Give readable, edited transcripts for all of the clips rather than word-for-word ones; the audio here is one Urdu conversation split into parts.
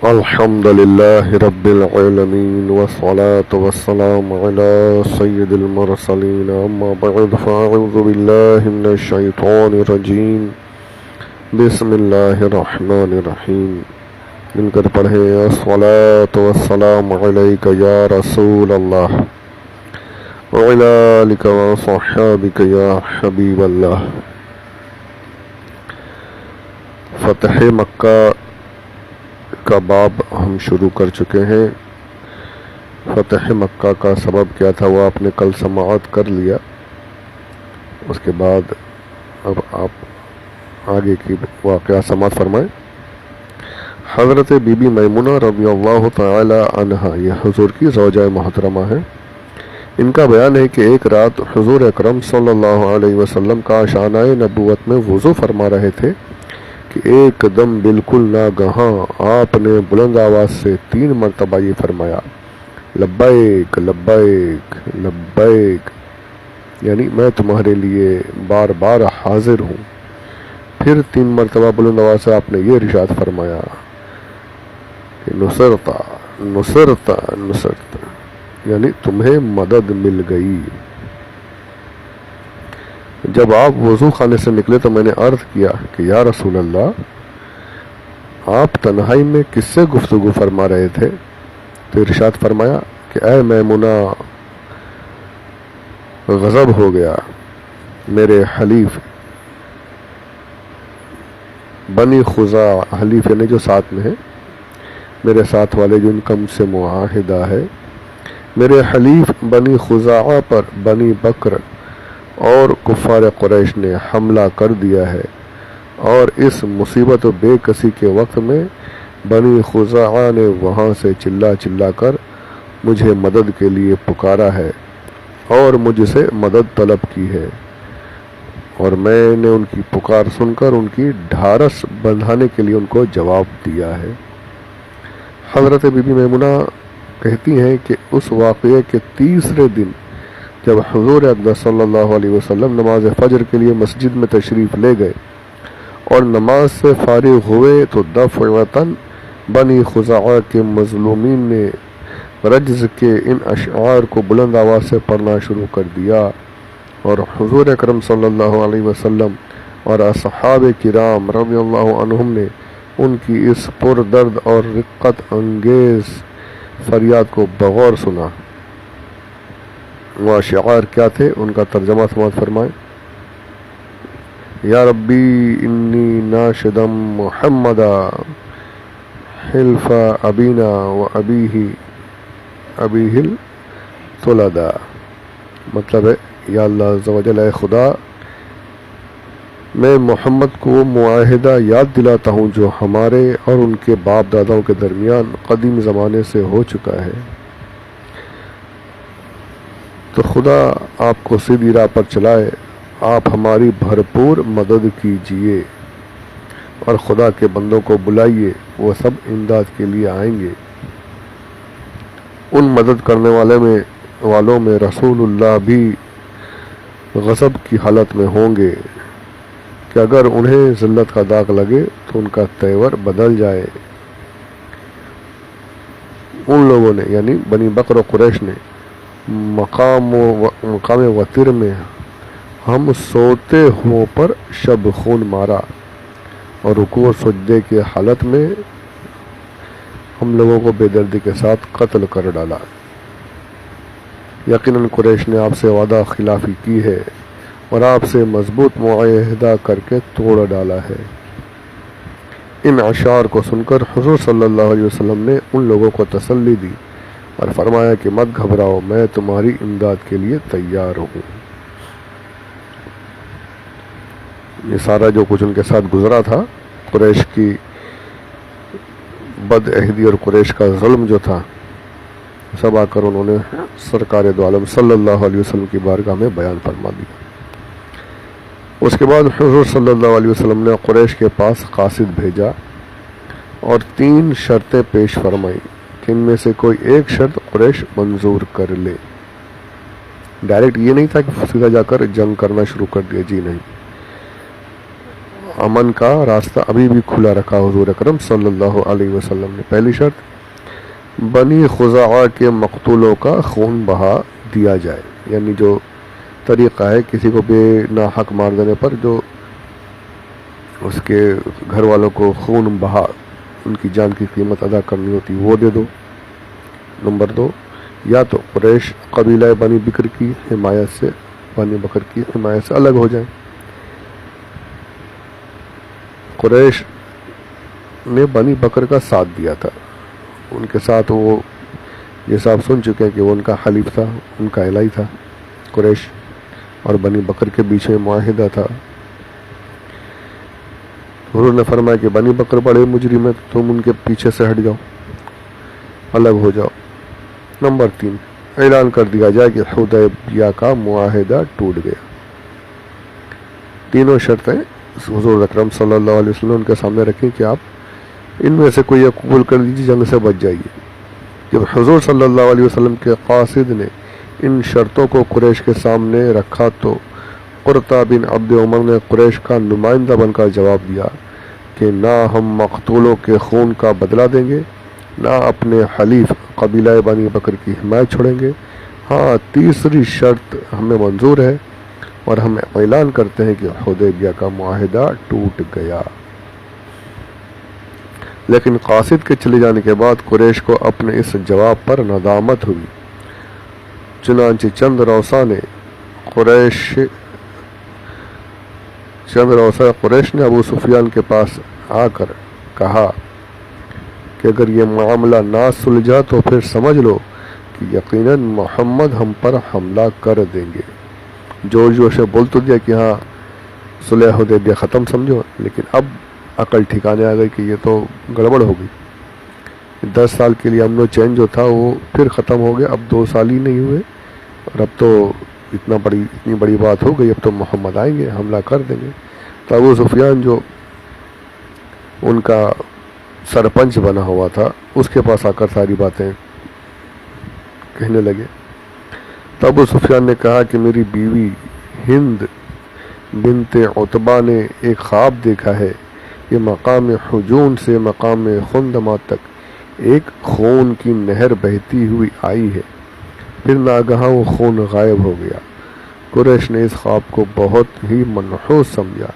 الحمد لله رب العالمين والصلاة والسلام على سيد المرسلين أما بعد فأعوذ بالله من الشيطان الرجيم بسم الله الرحمن الرحيم مل کر پڑھیں الصلاة والسلام عليك يا رسول الله وعلى آلك وصحابك يا حبيب الله. فتح مکہ کا باب ہم شروع کر چکے ہیں. فتح مکہ کا سبب کیا تھا وہ آپ نے کل سماعت کر لیا. اس کے بعد اب آپ آگے کی واقعہ سماعت فرمائیں. حضرت بی بی میمونہ رضی اللہ تعالی عنہا یہ حضور کی زوجہ محترمہ ہیں. ان کا بیان ہے کہ ایک رات حضور اکرم صلی اللہ علیہ وسلم کا شانہ نبوت میں وضو فرما رہے تھے کہ ایک دم بالکل ناگہاں آپ نے بلند آواز سے 3 مرتبہ یہ فرمایا لبیک لبیک لبیک، یعنی میں تمہارے لیے بار بار حاضر ہوں. پھر 3 مرتبہ بلند آواز سے آپ نے یہ ارشاد فرمایا کہ نصرتا نصرتا نصرتا، یعنی تمہیں مدد مل گئی. جب آپ وضو خانے سے نکلے تو میں نے عرض کیا کہ یا رسول اللہ، آپ تنہائی میں کس سے گفتگو فرما رہے تھے؟ تو ارشاد فرمایا کہ اے میمونہ، غضب ہو گیا میرے حلیف بنی خزاع، حلیف یعنی جو ساتھ میں ہے، میرے ساتھ والے جن کا مجھ سے معاہدہ ہے، میرے حلیف بنی خزاع پر بنی بکر اور کفار قریش نے حملہ کر دیا ہے، اور اس مصیبت و بے کسی کے وقت میں بنی خزاع نے وہاں سے چلا چلا کر مجھے مدد کے لیے پکارا ہے اور مجھ سے مدد طلب کی ہے، اور میں نے ان کی پکار سن کر ان کی ڈھارس بندھانے کے لیے ان کو جواب دیا ہے. حضرت بی بی میمونہ کہتی ہیں کہ اس واقعے کے تیسرے دن جب حضور اقدس صلی اللہ علیہ وسلم نماز فجر کے لیے مسجد میں تشریف لے گئے اور نماز سے فارغ ہوئے تو دفعتاً بنی خزاع کے مظلومین نے رجز کے ان اشعار کو بلند آواز سے پڑھنا شروع کر دیا، اور حضور اکرم صلی اللہ علیہ وسلم اور اصحاب کرام رضی اللہ عنہم نے ان کی اس پر درد اور رقت انگیز فریاد کو بغور سنا. وہ اشعار کیا تھے ان کا ترجمہ سماعت فرمائیں. یا ربی انی ناشدم محمدا حلف ابینا و ابیہ التلدا، مطلب ہے یا اللہ عز و جل، اے خدا میں محمد کو معاہدہ یاد دلاتا ہوں جو ہمارے اور ان کے باپ داداؤں کے درمیان قدیم زمانے سے ہو چکا ہے. تو خدا آپ کو سیدھی راہ پر چلائے، آپ ہماری بھرپور مدد کیجئے، اور خدا کے بندوں کو بلائیے، وہ سب امداد کے لیے آئیں گے. ان مدد کرنے والوں میں رسول اللہ بھی غضب کی حالت میں ہوں گے کہ اگر انہیں ذلت کا داغ لگے تو ان کا تیور بدل جائے. ان لوگوں نے یعنی بنی بکر و قریش نے مقام وطر میں ہم سوتے ہوں پر شب خون مارا، اور رکوع و سجدے کی حالت میں ہم لوگوں کو بے دردی کے ساتھ قتل کر ڈالا. یقیناً قریش نے آپ سے وعدہ خلافی کی ہے اور آپ سے مضبوط معاہدہ کر کے توڑ ڈالا ہے. ان اشعار کو سن کر حضور صلی اللہ علیہ وسلم نے ان لوگوں کو تسلی دی اور فرمایا کہ مت گھبراؤ، میں تمہاری امداد کے لیے تیار ہوں. یہ سارا جو کچھ ان کے ساتھ گزرا تھا، قریش کی بد عہدی اور قریش کا ظلم جو تھا، سب آ کر انہوں نے سرکار دو عالم صلی اللہ علیہ وسلم کی بارگاہ میں بیان فرما دیا. اس کے بعد حضور صلی اللہ علیہ وسلم نے قریش کے پاس قاصد بھیجا اور 3 شرطیں پیش فرمائیں کہ ان میں سے کوئی ایک شرط قریش منظور کر لے. ڈائریکٹ یہ نہیں تھا کہ سیدھا جا کر جنگ کرنا شروع کر دیا، جی نہیں. امن کا راستہ ابھی بھی کھلا رکھا حضور اکرم صلی اللہ علیہ وسلم نے۔ پہلی شرط، بنی خزاعہ کے مقتولوں کا خون بہا دیا جائے، یعنی جو طریقہ ہے کسی کو بے ناحق مار دینے پر جو اس کے گھر والوں کو خون بہا ان کی جان کی قیمت ادا کرنی ہوتی وہ دے دو۔ نمبر 2، یا تو قریش قبیلہ بنی بکر کی حمایت سے الگ ہو جائیں۔ قریش نے بنی بکر کا ساتھ دیا تھا، ان کے ساتھ وہ یہ سب سن چکے ہیں کہ وہ ان کا حلیف تھا، ان کا الہی تھا۔ قریش اور بنی بکر کے بیچ میں معاہدہ تھا۔ حضور نے فرمایا کہ بنی بکر بڑے مجرم ہیں، تم ان کے پیچھے سے ہٹ جاؤ، الگ ہو جاؤ۔ نمبر 3، اعلان کر دیا جائے کہ حدیبیہ کا معاہدہ ٹوٹ گیا۔ تینوں شرطیں حضور اکرم صلی اللہ علیہ وسلم کے سامنے رکھیں کہ آپ ان میں سے کوئی قبول کر لیجیے، جنگ سے بچ جائیے۔ جب حضور صلی اللہ علیہ وسلم کے قاصد نے ان شرطوں کو قریش کے سامنے رکھا تو قرطہ بن عبد عمر نے قریش کا نمائندہ بن کر جواب دیا کہ نہ ہم مقتولوں کے خون کا بدلہ دیں گے، نہ اپنے حلیف قبیلہ بنی بکر کی حمایت چھوڑیں گے۔ ہاں، تیسری شرط ہمیں منظور ہے اور ہم اعلان کرتے ہیں کہ حدیبیہ کا معاہدہ ٹوٹ گیا۔ لیکن قاصد کے چلے جانے کے بعد قریش کو اپنے اس جواب پر ندامت ہوئی، چنانچہ چند روسا قریش نے ابو سفیان کے پاس آ کر کہا کہ اگر یہ معاملہ نہ سلجھا تو پھر سمجھ لو کہ یقیناً محمد ہم پر حملہ کر دیں گے۔ جوش جوش سے بول تو دیا کہ ہاں صلح حدیبیہ ختم سمجھو، لیکن اب عقل ٹھکانے آ گئی کہ یہ تو گڑبڑ ہو گئی۔ 10 سال کے لیے امن و چین جو تھا وہ پھر ختم ہو گیا، اب 2 سال ہی نہیں ہوئے اور اب تو اتنی بڑی بات ہو گئی، اب تو محمد آئیں گے، حملہ کر دیں گے۔ تو ابو سفیان جو ان کا سرپنچ بنا ہوا تھا اس کے پاس آ کر ساری باتیں کہنے لگے۔ تو ابو سفیان نے کہا کہ میری بیوی ہند بنت عتبہ نے ایک خواب دیکھا ہے، یہ مقام حجون سے مقام خندمہ تک ایک خون کی نہر بہتی ہوئی آئی ہے، پھر ناگہاں وہ خون غائب ہو گیا۔ قریش نے اس خواب کو بہت ہی منحوس سمجھا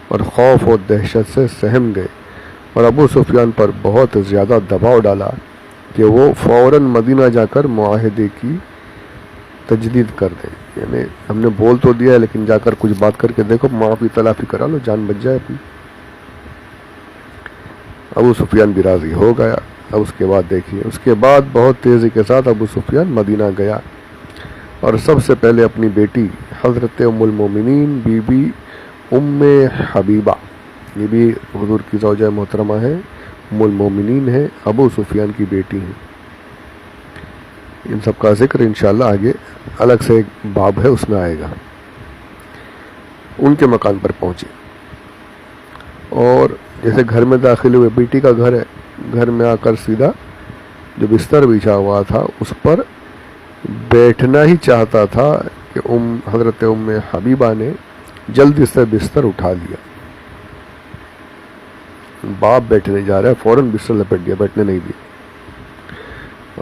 اور خوف و دہشت سے سہم گئے اور ابو سفیان پر بہت زیادہ دباؤ ڈالا کہ وہ فوراً مدینہ جا کر معاہدے کی تجدید کر دیں، یعنی ہم نے بول تو دیا ہے لیکن جا کر کچھ بات کر کے دیکھو، معافی تلافی کرا لو، جان بچ جائے اپنی۔ ابو سفیان بھی راضی ہو گیا۔ اب اس کے بعد دیکھیے، اس کے بعد بہت تیزی کے ساتھ ابو سفیان مدینہ گیا اور سب سے پہلے اپنی بیٹی حضرت ام المومنین بی بی ام حبیبہ، یہ بھی حضور کی زوجہ محترمہ ہے، ام المومنین ہے، ابو سفیان کی بیٹی ہیں۔ ان سب کا ذکر انشاءاللہ آگے الگ سے ایک باب ہے، اس میں آئے گا۔ ان کے مکان پر پہنچے اور جیسے گھر میں داخل ہوئے، بیٹی کا گھر ہے، گھر میں آ کر سیدھا جو بستر بچھا ہوا تھا اس پر بیٹھنا ہی چاہتا تھا کہ حضرت ام حبیبہ نے جلدی سے بستر اٹھا لیا۔ باپ بیٹھنے جا رہا ہے، فوراً بستر لپٹ دیا، بیٹھنے نہیں دیا۔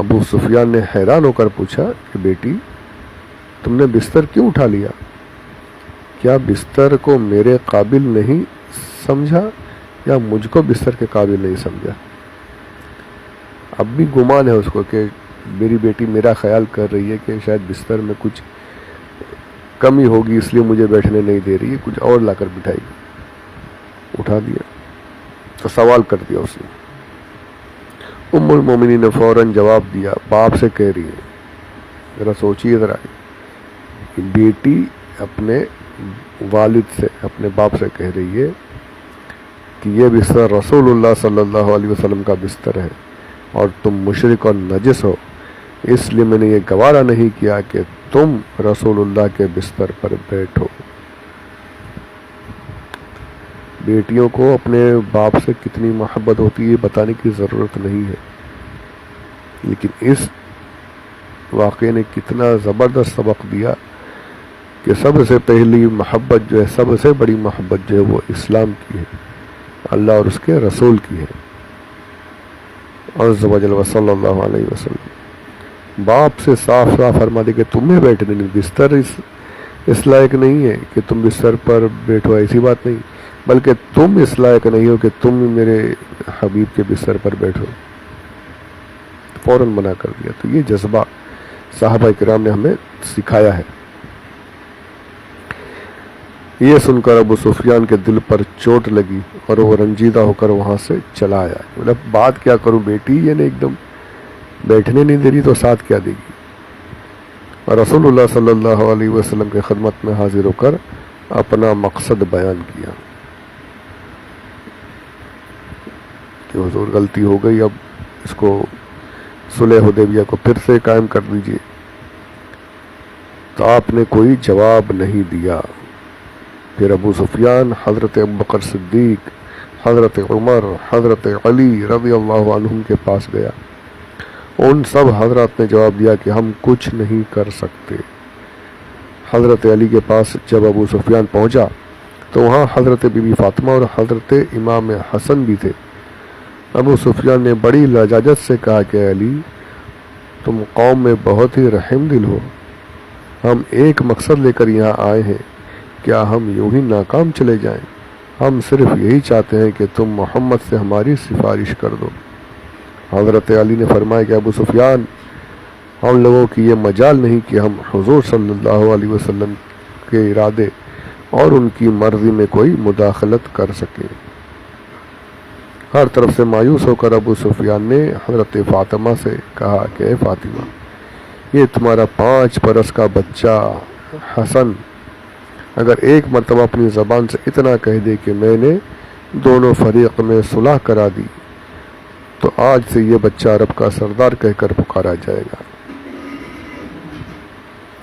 ابو سفیان نے حیران ہو کر پوچھا کہ بیٹی تم نے بستر کیوں اٹھا لیا؟ کیا بستر کو میرے قابل نہیں سمجھا یا مجھ کو بستر کے قابل نہیں سمجھا؟ اب بھی گمان ہے اس کو کہ میری بیٹی میرا خیال کر رہی ہے کہ شاید بستر میں کچھ کمی ہوگی اس لیے مجھے بیٹھنے نہیں دے رہی ہے، کچھ اور لا کر بٹھائے گی۔ اٹھا دیا تو سوال کر دیا اس نے۔ ام المومنین نے فوراً جواب دیا، باپ سے کہہ رہی ہے، ذرا سوچیے ذرا، بیٹی اپنے والد سے، اپنے باپ سے کہہ رہی ہے کہ یہ بستر رسول اللہ صلی اللہ علیہ وسلم کا بستر ہے اور تم مشرک اور نجس ہو، اس لیے میں نے یہ گوارا نہیں کیا کہ تم رسول اللہ کے بستر پر بیٹھو۔ بیٹیوں کو اپنے باپ سے کتنی محبت ہوتی ہے بتانے کی ضرورت نہیں ہے، لیکن اس واقعے نے کتنا زبردست سبق دیا کہ سب سے پہلی محبت جو ہے، سب سے بڑی محبت جو ہے وہ اسلام کی ہے، اللہ اور اس کے رسول کی ہے عز و جل، صلی اللہ علیہ وسلم۔ باپ سے صاف صاف فرما دے کہ تمہیں بیٹھنے نہیں، بستر اس لائق نہیں ہے کہ تم بستر پر بیٹھو، ایسی بات نہیں، بلکہ تم اس لائق نہیں ہو کہ تم میرے حبیب کے بستر پر بیٹھو، فوراً منع کر دیا۔ تو یہ جذبہ صحابہ کرام نے ہمیں سکھایا ہے۔ یہ سن کر ابو سفیان کے دل پر چوٹ لگی اور وہ رنجیدہ ہو کر وہاں سے چلا آیا۔ مطلب بات کیا کروں، بیٹی یہ ایک دم بیٹھنے نہیں دے رہی تو ساتھ کیا دے گی۔ اور رسول اللہ صلی اللہ علیہ وسلم کے خدمت میں حاضر ہو کر اپنا مقصد بیان کیا کہ حضور غلطی ہو گئی، اب اس کو صلح حدیبیہ کو پھر سے قائم کر دیجیے۔ تو آپ نے کوئی جواب نہیں دیا۔ پھر ابو سفیان حضرت ابوبکر صدیق، حضرت عمر، حضرت علی رضی اللہ عنہم کے پاس گیا۔ ان سب حضرات نے جواب دیا کہ ہم کچھ نہیں کر سکتے۔ حضرت علی کے پاس جب ابو سفیان پہنچا تو وہاں حضرت بی بی فاطمہ اور حضرت امام حسن بھی تھے۔ ابو سفیان نے بڑی لجاجت سے کہا کہ علی، تم قوم میں بہت ہی رحم دل ہو، ہم ایک مقصد لے کر یہاں آئے ہیں، کیا ہم یوں ہی ناکام چلے جائیں؟ ہم صرف یہی چاہتے ہیں کہ تم محمد سے ہماری سفارش کر دو۔ حضرت علی نے فرمایا کہ ابو سفیان، ہم لوگوں کی یہ مجال نہیں کہ ہم حضور صلی اللہ علیہ وسلم کے ارادے اور ان کی مرضی میں کوئی مداخلت کر سکیں۔ ہر طرف سے مایوس ہو کر ابو سفیان نے حضرت فاطمہ سے کہا کہ اے فاطمہ، یہ تمہارا 5 برس کا بچہ حسن اگر ایک مرتبہ اپنی زبان سے اتنا کہہ دے کہ میں نے دونوں فریق میں صلح کرا دی، تو آج سے یہ بچہ عرب کا سردار کہہ کر پکارا جائے گا۔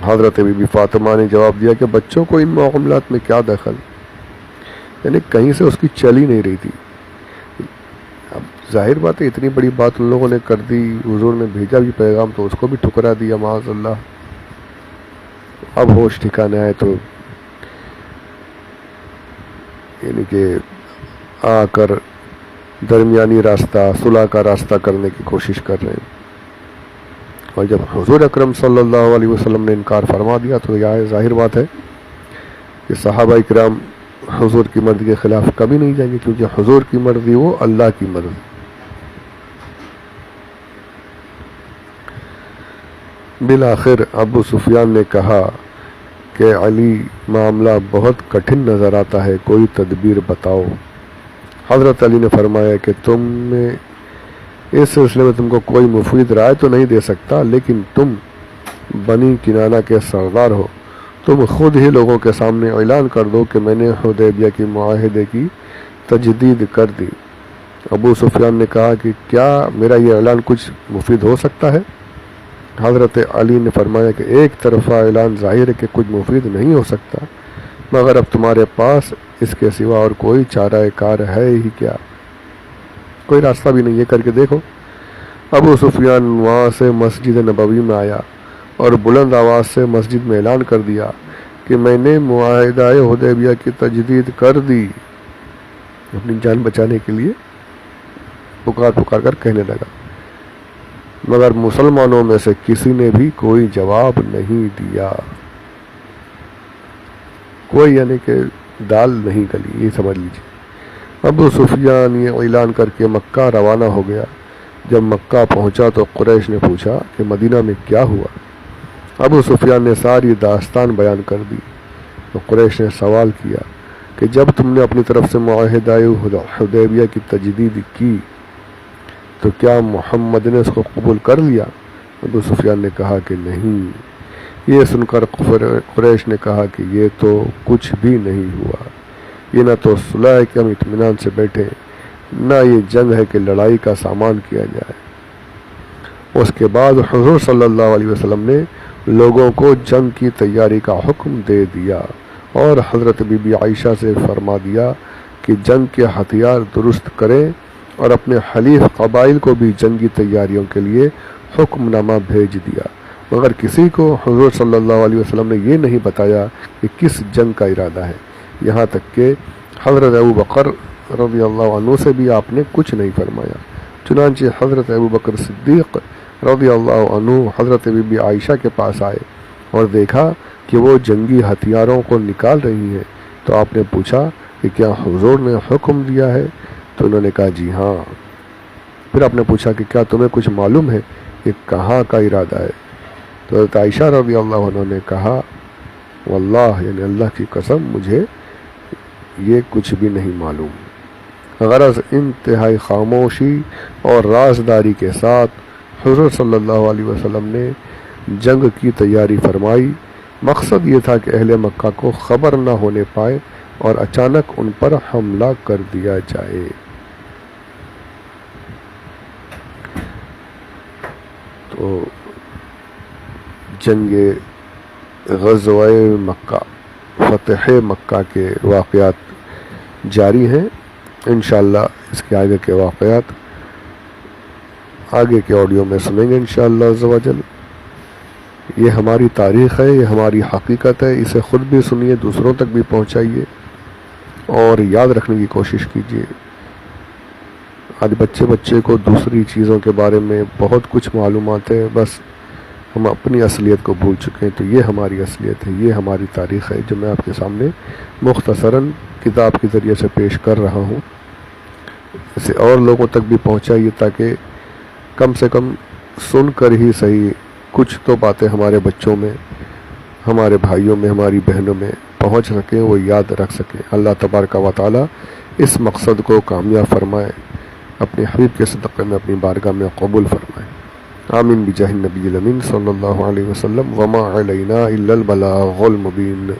حضرت بی بی فاطمہ نے جواب دیا کہ بچوں کو ان معاملات میں کیا دخل، یعنی کہیں سے اس کی چل ہی نہیں رہی تھی۔ اب ظاہر بات ہے اتنی بڑی بات ان لوگوں نے کر دی، حضور نے بھیجا بھی پیغام تو اس کو بھی ٹھکرا دیا معاذ اللہ۔ اب ہوش ٹھکانے آئے تو یعنی کہ آ کر درمیانی راستہ، صلح کا راستہ کرنے کی کوشش کر رہے ہیں، اور جب حضور اکرم صلی اللہ علیہ وسلم نے انکار فرما دیا تو یہ ظاہر بات ہے کہ صحابہ کرام حضور کی مرضی کے خلاف کبھی نہیں جائیں گے، کیونکہ حضور کی مرضی وہ اللہ کی مرضی۔ بالآخر ابو سفیان نے کہا کہ علی، معاملہ بہت کٹھن نظر آتا ہے، کوئی تدبیر بتاؤ۔ حضرت علی نے فرمایا کہ اس سلسلے میں تم کو کوئی مفید رائے تو نہیں دے سکتا، لیکن تم بنی کنانہ کے سردار ہو، تم خود ہی لوگوں کے سامنے اعلان کر دو کہ میں نے حدیبیہ کی معاہدے کی تجدید کر دی۔ ابو سفیان نے کہا کہ کیا میرا یہ اعلان کچھ مفید ہو سکتا ہے؟ حضرت علی نے فرمایا کہ ایک طرفہ اعلان ظاہر ہے کہ کچھ مفید نہیں ہو سکتا، مگر اب تمہارے پاس اس کے سوا اور کوئی چارہ کار ہے ہی کیا؟ کوئی راستہ بھی نہیں ہے، کر کے دیکھو۔ ابو سفیان وہاں سے مسجد نبوی میں آیا اور بلند آواز سے مسجد میں اعلان کر دیا کہ میں نے معاہدہ حدیبیہ کی تجدید کر دی۔ اپنی جان بچانے کے لیے پکار کر کہنے لگا، مگر مسلمانوں میں سے کسی نے بھی کوئی جواب نہیں دیا، کوئی یعنی کہ دال نہیں گلی، یہ سمجھ لیجیے۔ ابو سفیان یہ اعلان کر کے مکہ روانہ ہو گیا۔ جب مکہ پہنچا تو قریش نے پوچھا کہ مدینہ میں کیا ہوا؟ ابو سفیان نے ساری داستان بیان کر دی تو قریش نے سوال کیا کہ جب تم نے اپنی طرف سے معاہدہ حدیبیہ کی تجدید کی تو کیا محمد نے اس کو قبول کر لیا؟ ابو سفیان نے کہا کہ نہیں۔ یہ سن کر قریش نے کہا کہ یہ تو کچھ بھی نہیں ہوا، یہ نہ تو صلح ہے کہ ہم اطمینان سے بیٹھے، نہ یہ جنگ ہے کہ لڑائی کا سامان کیا جائے۔ اس کے بعد حضور صلی اللہ علیہ وسلم نے لوگوں کو جنگ کی تیاری کا حکم دے دیا اور حضرت بی بی عائشہ سے فرما دیا کہ جنگ کے ہتھیار درست کریں اور اپنے حلیف قبائل کو بھی جنگی تیاریوں کے لیے حکم نامہ بھیج دیا۔ مگر کسی کو حضور صلی اللہ علیہ وسلم نے یہ نہیں بتایا کہ کس جنگ کا ارادہ ہے، یہاں تک کہ حضرت ابو بکر رضی اللہ عنہ سے بھی آپ نے کچھ نہیں فرمایا۔ چنانچہ حضرت ابو بکر صدیق رضی اللہ عنہ حضرت بی بی عائشہ کے پاس آئے اور دیکھا کہ وہ جنگی ہتھیاروں کو نکال رہی ہیں، تو آپ نے پوچھا کہ کیا حضور نے حکم دیا ہے؟ تو انہوں نے کہا جی ہاں۔ پھر آپ نے پوچھا کہ کیا تمہیں کچھ معلوم ہے کہ کہاں کا ارادہ ہے؟ تو حضرت عائشہ رضی اللہ عنہ نے کہا واللہ، یعنی اللہ کی قسم، مجھے یہ کچھ بھی نہیں معلوم۔ غرض انتہائی خاموشی اور رازداری کے ساتھ حضور صلی اللہ علیہ وسلم نے جنگ کی تیاری فرمائی۔ مقصد یہ تھا کہ اہل مکہ کو خبر نہ ہونے پائے اور اچانک ان پر حملہ کر دیا جائے۔ تو جنگ غزوہ مکہ، فتح مکہ کے واقعات جاری ہیں۔ انشاءاللہ اس کے آگے کے واقعات آگے کے آڈیو میں سنیں گے انشاءاللہ عز و جل۔ یہ ہماری تاریخ ہے، یہ ہماری حقیقت ہے، اسے خود بھی سنیے، دوسروں تک بھی پہنچائیے اور یاد رکھنے کی کوشش کیجیے۔ آج بچے کو دوسری چیزوں کے بارے میں بہت کچھ معلومات ہے، بس ہم اپنی اصلیت کو بھول چکے ہیں۔ تو یہ ہماری اصلیت ہے، یہ ہماری تاریخ ہے جو میں آپ کے سامنے مختصراً کتاب کے ذریعے سے پیش کر رہا ہوں۔ اسے اور لوگوں تک بھی پہنچائیے تاکہ کم سے کم سن کر ہی صحیح کچھ تو باتیں ہمارے بچوں میں، ہمارے بھائیوں میں، ہماری بہنوں میں پہنچ سکیں، وہ یاد رکھ سکیں۔ اللہ تبارک و تعالی اس مقصد کو کامیاب فرمائے، اپنے حبیب کے صدقے میں اپنی بارگاہ میں قبول فرمائے۔ آمین بجاہ النبی الامین صلی اللہ علیہ وسلم۔ وما علینا الا البلاغ المبین۔